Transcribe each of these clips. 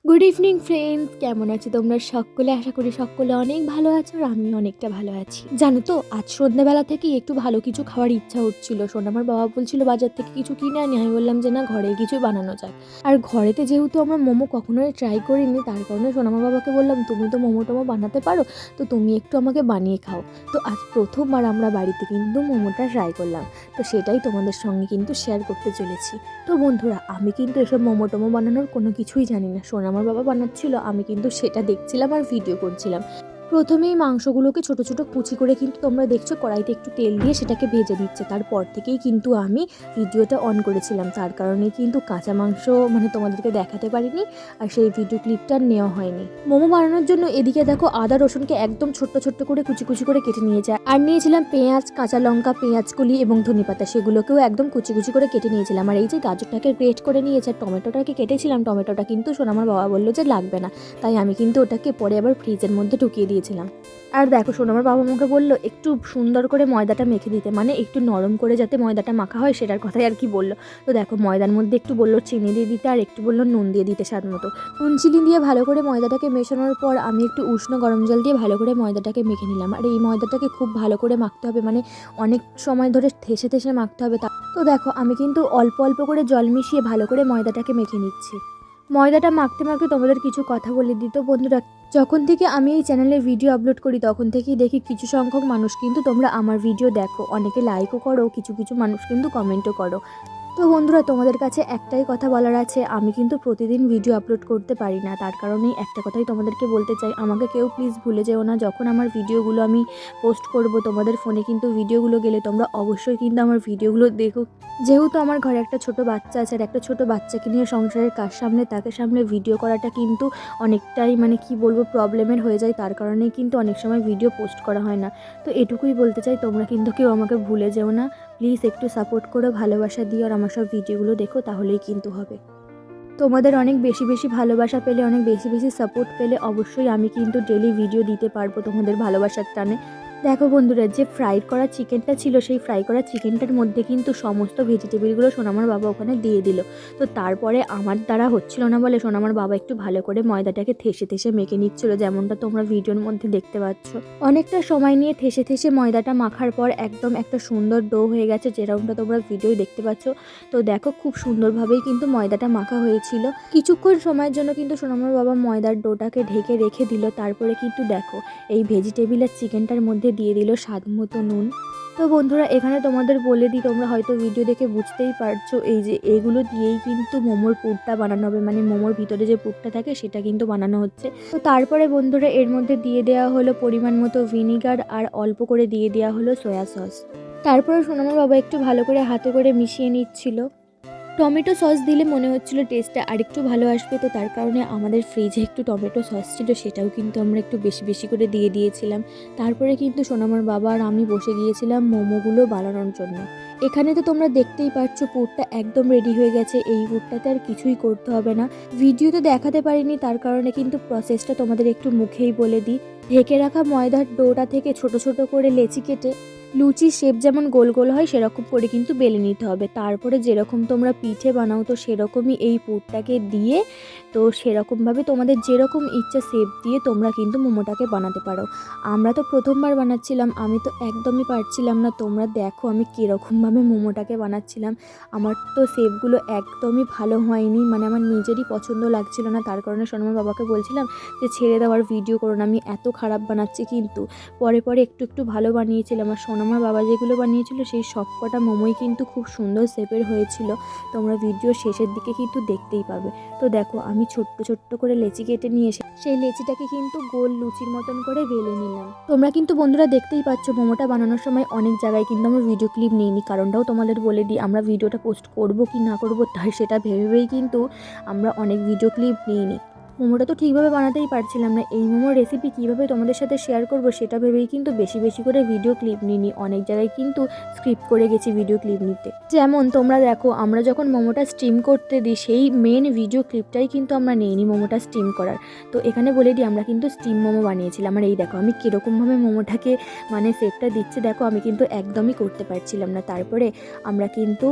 Good evening friends, কেমন আছো তোমরা সকলে? আশা করি সকলে অনেক ভালো আছো আর আমি অনেকটা ভালো আছি। জানো তো, আজ সন্ধ্যাবেলা থেকেই একটু ভালো কিছু খাওয়ার ইচ্ছা হচ্ছিল। আমার বাবা বলছিল বাজার থেকে কিছু কিনে আনি। আমি বললাম যে না, ঘরে কিছু বানানো যাক। আর ঘরেতে যেহেতু আমরা মোমো কখনোই ট্রাই করিনি, তার কারণে আমার বাবাকে বললাম তুমি তো মোমো টোমো বানাতে পারো, তো তুমি একটু আমাকে বানিয়ে খাও। তো আজ প্রথমবার আমরা বাড়িতে কিন্তু মোমোটা ট্রাই করলাম। তো সেটাই তোমাদের সঙ্গে কিন্তু শেয়ার করতে চলেছি। তো বন্ধুরা, আমি কিন্তু এসব মোমো টোমো বানানোর কোনো কিছুই জানি না। আমার বাবা বানাচ্ছিল, আমি কিন্তু সেটা দেখছিলাম আর ভিডিও করছিলাম। প্রথমেই মাংসগুলোকে ছোট ছোট কুচি করে কিন্তু তোমরা দেখছো কড়াইতে একটু তেল দিয়ে সেটাকে ভেজে দিচ্ছে। তারপর থেকেই কিন্তু আমি ভিডিওটা অন করেছিলাম, তার কারণে কিন্তু কাঁচা মাংস তোমাদেরকে দেখাতে পারিনি আর সেই ভিডিও ক্লিপটা নেওয়া হয়নি। মোমো বানানোর জন্য এদিকে দেখো আদা রসুনকে একদম ছোট্ট ছোট্ট করে কুচি কুচি করে কেটে নিয়েছে, আর নিয়েছিলাম পেঁয়াজ, কাঁচা লঙ্কা, পেঁয়াজ কলি এবং ধনেপাতা, সেগুলোকেও একদম কুচি কুচি করে কেটে নিয়েছিলাম। আর এই যে গাজরটাকে গ্রেট করে নিয়েছে, আর টমেটোটাকে কেটেছিলাম, টমেটোটা কিন্তু আমার বাবা বললো যে লাগবে না, তাই আমি কিন্তু ওটাকে পরে আবার ফ্রিজের মধ্যে ঢুকিয়ে দিয়েছিলাম। আর দেখো আমার বাবা আমাকে বললো একটু সুন্দর করে ময়দাটা মেখে দিতে, মানে একটু নরম করে যাতে ময়দাটা মাখা হয় সেটার কথাই আর কি বললো। তো দেখো ময়দার মধ্যে একটু বললো চিনি দিয়ে দিতে আর একটু বললো নুন দিয়ে দিতে স্বাদ মতো। নুন চিনি দিয়ে ভালো করে ময়দাটাকে মেশানোর পর আমি একটু উষ্ণ গরম জল দিয়ে ভালো করে ময়দাটাকে মেখে নিলাম। আর এই ময়দাটাকে খুব ভালো করে মাখতে হবে, মানে অনেক সময় ধরে ঠেসে ঠেসে মাখতে হবে। তো দেখো আমি কিন্তু অল্প অল্প করে জল মিশিয়ে ভালো করে ময়দাটাকে মেখে নিচ্ছি। ময়দাটা মাখতে মাখতে তোমাদের কিছু কথা বলে দিত বন্ধুরা, যখন থেকে আমি এই চ্যানেলে ভিডিও আপলোড করি তখন থেকেই দেখি কিছু সংখ্যক মানুষ কিন্তু তোমরা আমার ভিডিও দেখো, অনেকে লাইকও করো, কিছু কিছু মানুষ কিন্তু কমেন্টও করো। তো বন্ধুরা, তোমাদের কাছে একটাই কথা বলার আছে, আমি কিন্তু প্রতিদিন ভিডিও আপলোড করতে পারি না, তার কারণেই একটা কথাই তোমাদেরকে বলতে চাই, আমাকে কেউ প্লিজ ভুলে যেও না। যখন আমার ভিডিওগুলো আমি পোস্ট করব তোমাদের ফোনে কিন্তু ভিডিওগুলো গেলে তোমরা অবশ্যই কিন্তু আমার ভিডিওগুলো দেখো। যেহেতু আমার ঘরে একটা ছোট বাচ্চা আছে, আর একটা ছোট বাচ্চাকে নিয়ে সংসারের কাজ সামলে তাকে সামলে ভিডিও করাটা কিন্তু অনেকটাই কি বলবো প্রবলেমের হয়ে যায়, তার কারণেই কিন্তু অনেক সময় ভিডিও পোস্ট করা হয় না। তো এটুকুই বলতে চাই, তোমরা কিন্তু কেউ আমাকে ভুলে যেও না। প্লিজ একটু সাপোর্ট করো, ভালোবাসা দিও, আর আমার সব ভিডিওগুলো দেখো, তাহলেই কিন্তু হবে। তোমাদের অনেক বেশি বেশি ভালোবাসা পেলে, অনেক বেশি বেশি সাপোর্ট পেলে অবশ্যই আমি কিন্তু ডেলি ভিডিও দিতে পারবো তোমাদের ভালোবাসার টানে। দেখো বন্ধুরা, যে ফ্রাই করা চিকেনটা ছিল সেই ফ্রাই করা চিকেনটার মধ্যে কিন্তু সমস্ত ভেজিটেবিলগুলো সোনামার বাবা ওখানে দিয়ে দিল। তো তারপরে আমার দ্বারা হচ্ছিল না বলে সোনামার বাবা একটু ভালো করে ময়দাটাকে ঠেসে ঠেসে মেখে নিচ্ছিল, যেমনটা তোমরা ভিডিওর মধ্যে দেখতে পাচ্ছ। অনেকটা সময় নিয়ে ঠেসে ঠেসে ময়দাটা মাখার পর একদম একটা সুন্দর ডো হয়ে গেছে, যেরকমটা তোমরা ভিডিওয় দেখতে পাচ্ছ। তো দেখো খুব সুন্দরভাবেই কিন্তু ময়দাটা মাখা হয়েছিল। কিছুক্ষণ সময়ের জন্য কিন্তু সোনামার বাবা ময়দার ডোটাকে ঢেকে রেখে দিল। তারপরে কিন্তু দেখো এই ভেজিটেবিল আর চিকেনটার মধ্যে দিয়ে দিল স্বাদ মতো নুন। তো বন্ধুরা, এখানে তোমাদের বলে দিই, তোমরা হয়তো ভিডিও দেখে বুঝতেই পারছো, এই যে এগুলো দিয়েই কিন্তু মোমোর পুরটা বানানো হবে, মানে মোমোর ভিতরে যে পুরটা থাকে সেটা কিন্তু বানানো হচ্ছে। তো তারপরে বন্ধুরা এর মধ্যে দিয়ে দেওয়া হলো পরিমাণ মতো ভিনিগার, আর অল্প করে দিয়ে দেওয়া হলো সয়া সস। তারপরে সোনামার বাবা একটু ভালো করে হাতে করে মিশিয়ে নিচ্ছিল। টমেটো সস দিলে মনে হচ্ছিল টেস্টটা আরেকটু ভালো আসবে, তো তার কারণে আমাদের ফ্রিজে একটু টমেটো সস ছিল, সেটাও কিন্তু আমরা একটু বেশি বেশি করে দিয়ে দিয়েছিলাম। তারপরে কিন্তু সোনামার বাবা আর আমি বসে গিয়েছিলাম মোমোগুলো বানানোর জন্য। এখানে তো তোমরা দেখতেই পাচ্ছ পুরটা একদম রেডি হয়ে গেছে, এই পুরটাতে আর কিছুই করতে হবে না। ভিডিওতে দেখাতে পারিনি, তার কারণে কিন্তু প্রসেসটা তোমাদের একটু মুখেই বলে দিই। ঢেকে রাখা ময়দার ডোটা থেকে ছোট ছোট করে লেচি কেটে লুচির শেপ যেমন গোল গোল হয় সেরকম করে কিন্তু বেলে নিতে হবে। তারপরে যেরকম তোমরা পিঠে বানাও তো সেরকমই এই পুরটাকে দিয়ে, তো সেরকমভাবে তোমাদের যেরকম ইচ্ছা শেপ দিয়ে তোমরা কিন্তু মোমোটাকে বানাতে পারো। আমরা তো প্রথমবার বানাচ্ছিলাম, আমি তো একদমই পারছিলাম না। তোমরা দেখো আমি কীরকমভাবে মোমোটাকে বানাচ্ছিলাম। আমার তো শেপগুলো একদমই ভালো হয়নি, মানে আমার নিজেরই পছন্দ লাগছিল না, তার কারণে সোনামার বাবাকে বলছিলাম যে ছেড়ে দেওয়ার ভিডিও করো না, আমি এত খারাপ বানাচ্ছি। কিন্তু পরে পরে একটু একটু ভালো বানিয়েছিলাম। আর সোনামার বাবা যেগুলো বানিয়েছিল সেই সবকটা মোমোই কিন্তু খুব সুন্দর শেপের হয়েছিল, তোমরা ভিডিও শেষের দিকে কিন্তু দেখতেই পাবে। তো দেখো আমি ছোট্ট ছোট্ট করে লেচি কেটে নিয়ে এসে সেই লেচিটাকে কিন্তু গোল লুচির মতন করে বেলে নিলাম। তোমরা কিন্তু বন্ধুরা দেখতেই পাচ্ছ মোমোটা বানানোর সময় অনেক জায়গায় কিন্তু আমরা ভিডিও ক্লিপ নিইনি, কারণটাও তোমাদের বলে দিই, আমরা ভিডিওটা পোস্ট করব কি না করব তাই সেটা ভেবেই কিন্তু আমরা অনেক ভিডিও ক্লিপ নিইনি। মোমোটা তো ঠিকভাবে বানাতেই পারছিলাম না, এই মোমোর রেসিপি কীভাবে তোমাদের সাথে শেয়ার করব সেটা ভেবেই কিন্তু বেশি বেশি করে ভিডিও ক্লিপ নিইনি, অনেক জায়গায় কিন্তু স্ক্রিপ্ট করে গেছি ভিডিও ক্লিপ নিতে। যেমন তোমরা দেখো আমরা যখন মোমোটা স্টিম করতে দিই সেই মেন ভিডিও ক্লিপটাই কিন্তু আমরা নিইনি মোমোটা স্টিম করার। তো এখানে বলে দিই আমরা কিন্তু স্টিম মোমো বানিয়েছিলাম। আর এই দেখো আমি কীরকমভাবে মোমোটাকে শেপটা দিচ্ছে, দেখো আমি কিন্তু একদমই করতে পারছিলাম না। তারপরে আমরা কিন্তু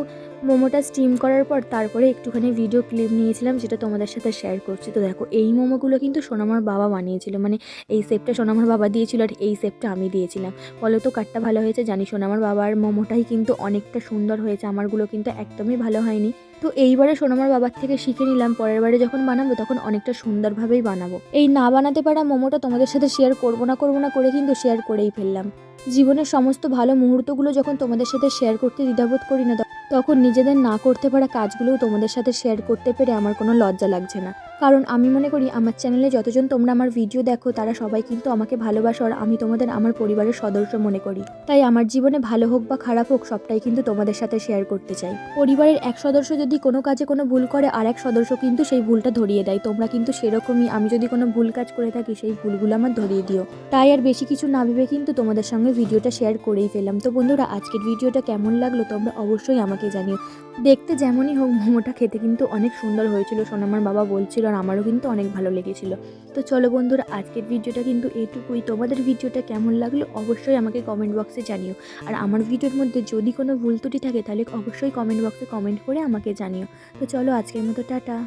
মোমোটা স্টিম করার পর তারপরে একটুখানি ভিডিও ক্লিপ নিয়েছিলাম, যেটা তোমাদের সাথে শেয়ার করছি। তো দেখো, এই মোমোগুলো কিন্তু সোনামার বাবা বানিয়েছিল, মানে এই শেপটা সোনামার বাবা দিয়েছিল আর এই শেপটা আমি দিয়েছিলাম। বলো তো কারটা ভালো হয়েছে? জানি সোনামার বাবার মোমোটাই কিন্তু অনেকটা সুন্দর হয়েছে, আমারগুলো কিন্তু একদমই ভালো হয়নি। তো এইবারে সোনামার বাবার থেকে শিখে নিলাম, পরের বারে যখন বানাবো তখন অনেকটা সুন্দরভাবেই বানাবো। এই না বানাতে পারা মোমোটা তোমাদের সাথে শেয়ার করবো না করে কিন্তু শেয়ার করেই ফেললাম। জীবনের সমস্ত ভালো মুহূর্তগুলো যখন তোমাদের সাথে শেয়ার করতে দ্বিধাবোধ করি না, তখন নিজেদের না করতে পারা কাজগুলোও তোমাদের সাথে শেয়ার করতে পেরে আমার কোনো লজ্জা লাগছে না। কারণ আমি মনে করি আমার চ্যানেলে যতজন তোমরা আমার ভিডিও দেখো তারা সবাই কিন্তু আমাকে ভালোবাসো, আর আমি তোমাদের আমার পরিবারের সদস্য মনে করি। তাই আমার জীবনে ভালো হোক বা খারাপ হোক সবটাই কিন্তু তোমাদের সাথে শেয়ার করতে চাই। পরিবারের এক সদস্য যদি কোনো কাজে কোনো ভুল করে, আর এক সদস্য কিন্তু সেই ভুলটা ধরিয়ে দেয়। তোমরা কিন্তু সেরকমই, আমি যদি কোনো ভুল কাজ করে থাকি সেই ভুলগুলো আমার ধরিয়ে দিও। তাই আর বেশি কিছু না ভেবে কিন্তু তোমাদের সঙ্গে ভিডিওটা শেয়ার করেই ফেললাম। তো বন্ধুরা, আজকের ভিডিওটা কেমন লাগলো তোমরা অবশ্যই আমাকে জানিও। দেখতে যেমনই হোক, মোমোটা খেতে কিন্তু অনেক সুন্দর হয়েছিল, সোনামার বাবা বলছিল, আর আমারও কিন্তু অনেক ভালো লেগেছিল। তো চলো বন্ধুরা, আজকের ভিডিওটা কিন্তু এটুকুই। তোমাদের ভিডিওটা কেমন লাগলো অবশ্যই আমাকে কমেন্ট বক্সে জানিও। আর আমার ভিডিওর মধ্যে যদি কোনো ভুল ত্রুটি থাকে তাহলে অবশ্যই কমেন্ট বক্সে কমেন্ট করে আমাকে জানিও। তো চলো, আজকের মতো টাটা।